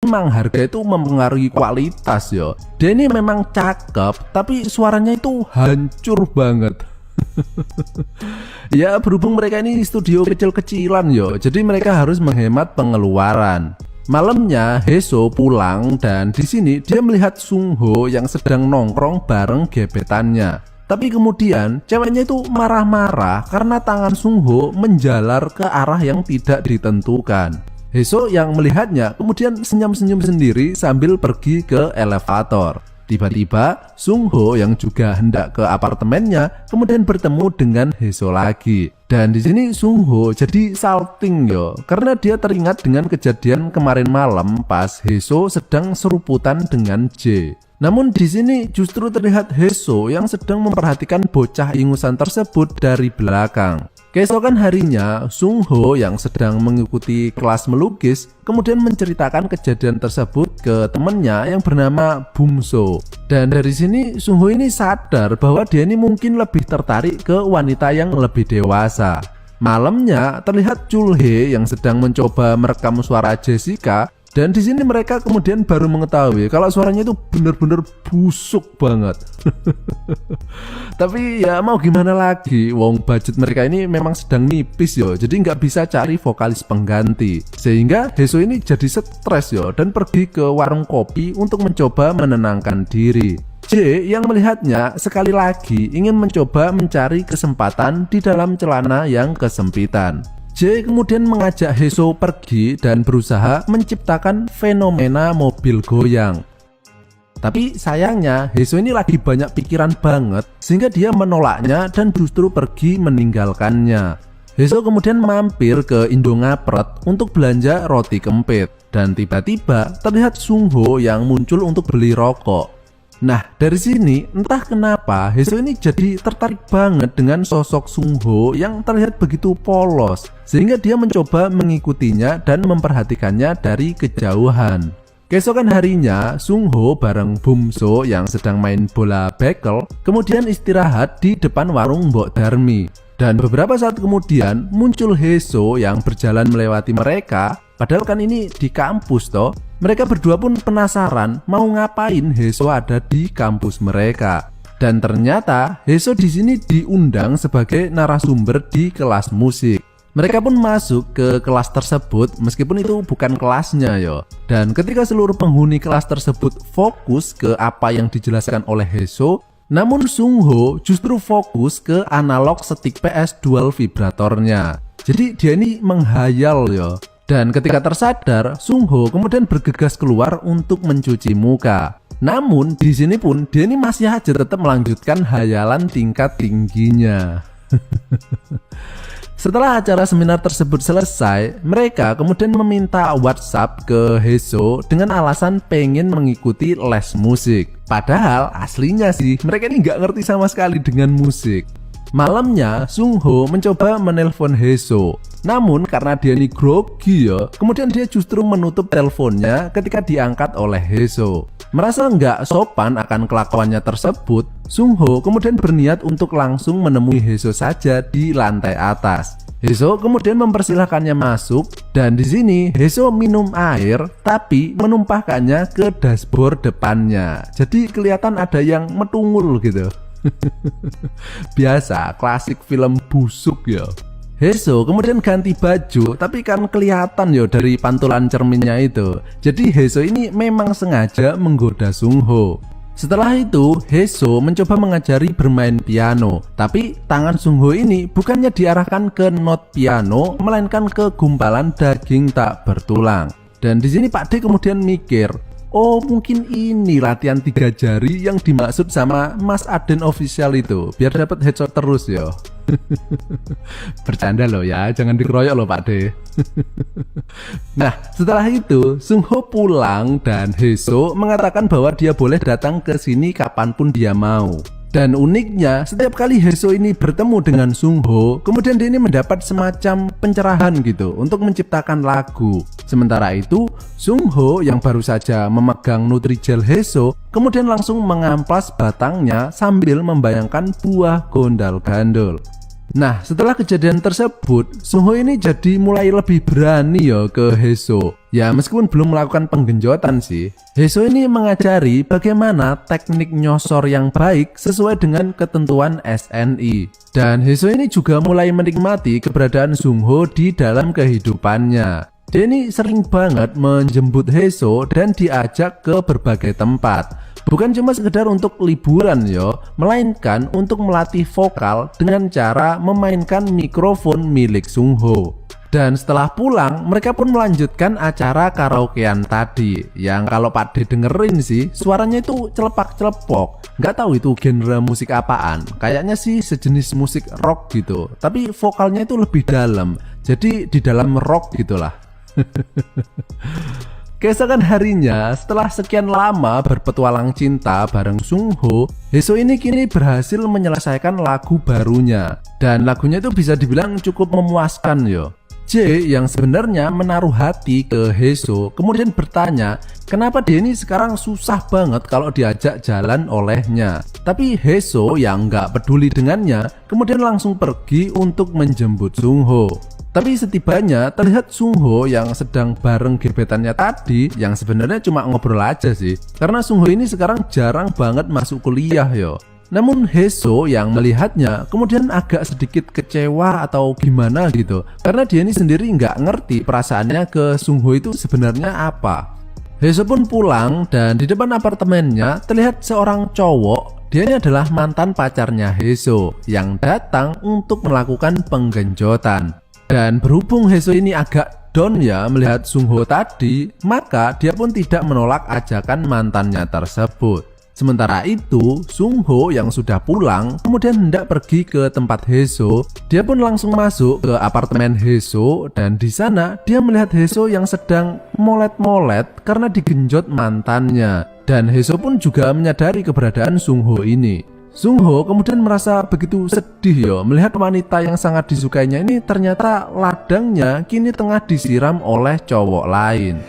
memang harga itu mempengaruhi kualitas yo. Dia ini memang cakep, tapi suaranya itu hancur banget. Ya berhubung mereka ini studio kecil-kecilan yo, jadi mereka harus menghemat pengeluaran. Malamnya Heso pulang dan di sini dia melihat Sungho yang sedang nongkrong bareng gebetannya. Tapi kemudian ceweknya itu marah-marah karena tangan Sungho menjalar ke arah yang tidak ditentukan. Heso yang melihatnya kemudian senyum-senyum sendiri sambil pergi ke elevator. Tiba-tiba Sungho yang juga hendak ke apartemennya kemudian bertemu dengan Heso lagi. Dan di sini Sungho jadi salting yo, karena dia teringat dengan kejadian kemarin malam pas Heso sedang seruputan dengan J. Namun di sini justru terlihat Heso yang sedang memperhatikan bocah ingusan tersebut dari belakang. Keesokan harinya, Sungho yang sedang mengikuti kelas melukis kemudian menceritakan kejadian tersebut ke temannya yang bernama Bumso. Dan dari sini Sungho ini sadar bahwa dia ini mungkin lebih tertarik ke wanita yang lebih dewasa. Malamnya terlihat Chulhe yang sedang mencoba merekam suara Jessica. Dan di sini mereka kemudian baru mengetahui kalau suaranya itu benar-benar busuk banget. Tapi ya mau gimana lagi, wong budget mereka ini memang sedang nipis yo, jadi nggak bisa cari vokalis pengganti. Sehingga Heso ini jadi stres yo dan pergi ke warung kopi untuk mencoba menenangkan diri. J yang melihatnya sekali lagi ingin mencoba mencari kesempatan di dalam celana yang kesempitan. J kemudian mengajak Heso pergi dan berusaha menciptakan fenomena mobil goyang. Tapi sayangnya Heso ini lagi banyak pikiran banget sehingga dia menolaknya dan justru pergi meninggalkannya. Heso kemudian mampir ke Indongapret untuk belanja roti kempit. Dan tiba-tiba terlihat Sungho yang muncul untuk beli rokok. Nah dari sini entah kenapa Heso ini jadi tertarik banget dengan sosok Sungho yang terlihat begitu polos, sehingga dia mencoba mengikutinya dan memperhatikannya dari kejauhan. Keesokan harinya Sungho bareng Bumso yang sedang main bola bekel kemudian istirahat di depan warung Mbok Darmi. Dan beberapa saat kemudian muncul Heso yang berjalan melewati mereka. Padahal kan ini di kampus toh. Mereka berdua pun penasaran mau ngapain Heso ada di kampus mereka. Dan ternyata Heso di sini diundang sebagai narasumber di kelas musik. Mereka pun masuk ke kelas tersebut meskipun itu bukan kelasnya yo. Dan ketika seluruh penghuni kelas tersebut fokus ke apa yang dijelaskan oleh Heso, namun Sungho justru fokus ke analog stick PS dual vibratornya. Jadi dia ini menghayal yo. Dan ketika tersadar, Sungho kemudian bergegas keluar untuk mencuci muka. Namun di sini pun dia ini masih aja tetap melanjutkan hayalan tingkat tingginya. Setelah acara seminar tersebut selesai, mereka kemudian meminta WhatsApp ke Heso dengan alasan pengen mengikuti les musik. Padahal aslinya sih mereka ini nggak ngerti sama sekali dengan musik. Malamnya Sungho mencoba menelpon Heso. Namun karena dia ini grogi ya, kemudian dia justru menutup teleponnya ketika diangkat oleh Heso. Merasa nggak sopan akan kelakuannya tersebut, Sungho kemudian berniat untuk langsung menemui Heso saja di lantai atas. Heso kemudian mempersilahkannya masuk dan di sini Heso minum air tapi menumpahkannya ke dashboard depannya. Jadi kelihatan ada yang metungul gitu. Biasa klasik film busuk ya. Heso kemudian ganti baju tapi kan kelihatan yo dari pantulan cerminnya itu. Jadi Heso ini memang sengaja menggoda Sungho. Setelah itu Heso mencoba mengajari bermain piano, tapi tangan Sungho ini bukannya diarahkan ke not piano melainkan ke gumpalan daging tak bertulang. Dan di sini Pak D kemudian mikir, oh mungkin ini latihan 3 jari yang dimaksud sama Mas Aden official itu, biar dapat headshot terus yo. Bercanda loh ya, jangan dikeroyok loh Pak D. Nah setelah itu Sungho pulang dan Heso mengatakan bahwa dia boleh datang ke sini kapanpun dia mau. Dan uniknya setiap kali Heso ini bertemu dengan Sungho, kemudian dia ini mendapat semacam pencerahan gitu untuk menciptakan lagu. Sementara itu Sungho yang baru saja memegang Nutrijel Heso kemudian langsung mengamplas batangnya sambil membayangkan buah gondal-gandul. Nah, setelah kejadian tersebut, Sungho ini jadi mulai lebih berani ya ke Haeso. Ya, meskipun belum melakukan penggenjotan sih. Haeso ini mengajari bagaimana teknik nyosor yang baik sesuai dengan ketentuan SNI. Dan Haeso ini juga mulai menikmati keberadaan Sungho di dalam kehidupannya. Dia ini sering banget menjemput Haeso dan diajak ke berbagai tempat. Bukan cuma sekedar untuk liburan yo, melainkan untuk melatih vokal dengan cara memainkan mikrofon milik Sungho. Dan setelah pulang, mereka pun melanjutkan acara karaokean tadi. Yang kalau Pak D dengerin sih, suaranya itu celepak-celepok. Nggak tahu itu genre musik apaan. Kayaknya sih sejenis musik rock gitu. Tapi vokalnya itu lebih dalam. Jadi di dalam rock gitulah. Keesokan harinya, setelah sekian lama berpetualang cinta bareng Sungho, Haeso ini kini berhasil menyelesaikan lagu barunya. Dan lagunya itu bisa dibilang cukup memuaskan yo. J yang sebenarnya menaruh hati ke Haeso kemudian bertanya kenapa dia ini sekarang susah banget kalau diajak jalan olehnya. Tapi Haeso yang nggak peduli dengannya kemudian langsung pergi untuk menjemput Sungho. Tapi setibanya terlihat Sungho yang sedang bareng gebetannya tadi yang sebenarnya cuma ngobrol aja sih. Karena Sungho ini sekarang jarang banget masuk kuliah yo. Namun Haeso yang melihatnya kemudian agak sedikit kecewa atau gimana gitu. Karena dia ini sendiri nggak ngerti perasaannya ke Sungho itu sebenarnya apa. Haeso pun pulang dan di depan apartemennya terlihat seorang cowok. Dia ini adalah mantan pacarnya Haeso yang datang untuk melakukan penggenjotan. Dan berhubung Haeso ini agak down ya melihat Sungho tadi, maka dia pun tidak menolak ajakan mantannya tersebut. Sementara itu, Sungho yang sudah pulang kemudian hendak pergi ke tempat Haeso. Dia pun langsung masuk ke apartemen Haeso dan di sana dia melihat Haeso yang sedang molet-molet karena digenjot mantannya. Dan Haeso pun juga menyadari keberadaan Sungho ini. Sungho kemudian merasa begitu sedih ya melihat wanita yang sangat disukainya ini ternyata ladangnya kini tengah disiram oleh cowok lain.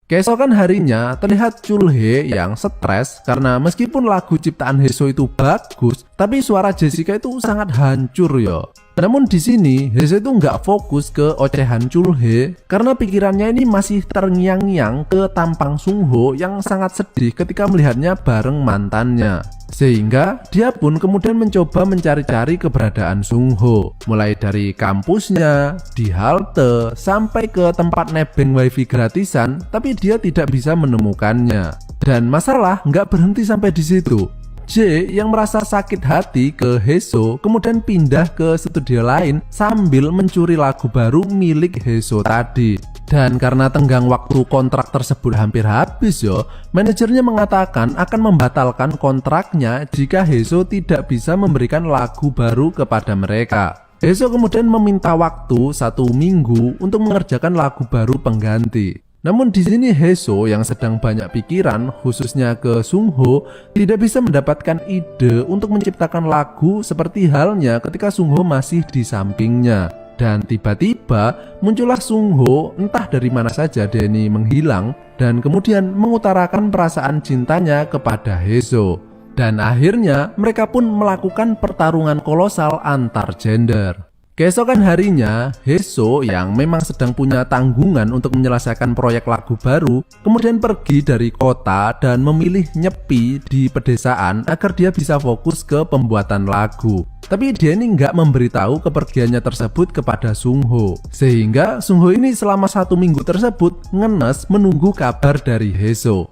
Keesokan harinya terlihat Chulhe yang stres karena meskipun lagu ciptaan Haeso itu bagus, tapi suara Jessica itu sangat hancur ya. Namun di sini Haeso itu nggak fokus ke ocehan Chulhe karena pikirannya ini masih terngiang-ngiang ke tampang Sungho yang sangat sedih ketika melihatnya bareng mantannya. Sehingga dia pun kemudian mencoba mencari-cari keberadaan Sungho, mulai dari kampusnya, di halte, sampai ke tempat nebeng wifi gratisan, tapi dia tidak bisa menemukannya. Dan masalah nggak berhenti sampai di situ. J yang merasa sakit hati ke Haeso kemudian pindah ke studio lain sambil mencuri lagu baru milik Haeso tadi. Dan karena tenggang waktu kontrak tersebut hampir habis yo, manajernya mengatakan akan membatalkan kontraknya jika Haeso tidak bisa memberikan lagu baru kepada mereka. Haeso kemudian meminta waktu 1 minggu untuk mengerjakan lagu baru pengganti. Namun di sini Haeso yang sedang banyak pikiran khususnya ke Sungho tidak bisa mendapatkan ide untuk menciptakan lagu seperti halnya ketika Sungho masih di sampingnya. Dan tiba-tiba muncullah Sungho entah dari mana saja dia ini menghilang dan kemudian mengutarakan perasaan cintanya kepada Haeso. Dan akhirnya mereka pun melakukan pertarungan kolosal antar gender. Keesokan harinya, Haeso yang memang sedang punya tanggungan untuk menyelesaikan proyek lagu baru, kemudian pergi dari kota dan memilih nyepi di pedesaan agar dia bisa fokus ke pembuatan lagu. Tapi dia ini nggak memberitahu kepergiannya tersebut kepada Sungho, sehingga Sungho ini selama 1 minggu tersebut ngenes menunggu kabar dari Haeso.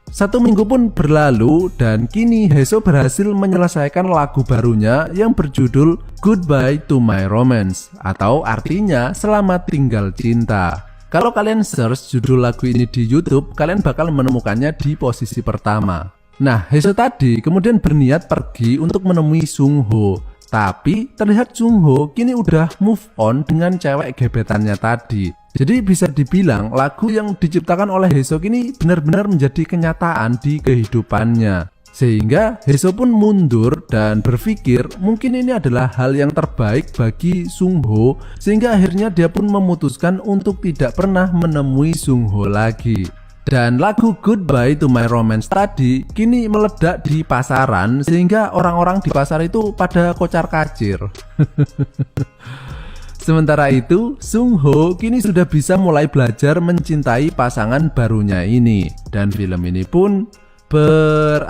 1 minggu pun berlalu dan kini Haeso berhasil menyelesaikan lagu barunya yang berjudul Goodbye to My Romance atau artinya Selamat Tinggal Cinta. Kalau kalian search judul lagu ini di YouTube, kalian bakal menemukannya di posisi pertama. Nah, Haeso tadi kemudian berniat pergi untuk menemui Sungho. Tapi terlihat Sungho kini udah move on dengan cewek gebetannya tadi. Jadi bisa dibilang lagu yang diciptakan oleh Haeso kini benar-benar menjadi kenyataan di kehidupannya. Sehingga Haeso pun mundur dan berpikir mungkin ini adalah hal yang terbaik bagi Sungho. Sehingga akhirnya dia pun memutuskan untuk tidak pernah menemui Sungho lagi. Dan lagu Goodbye to My Romance tadi kini meledak di pasaran sehingga orang-orang di pasar itu pada kocar-kacir. Sementara itu, Sung Ho kini sudah bisa mulai belajar mencintai pasangan barunya ini. Dan film ini pun berakhir.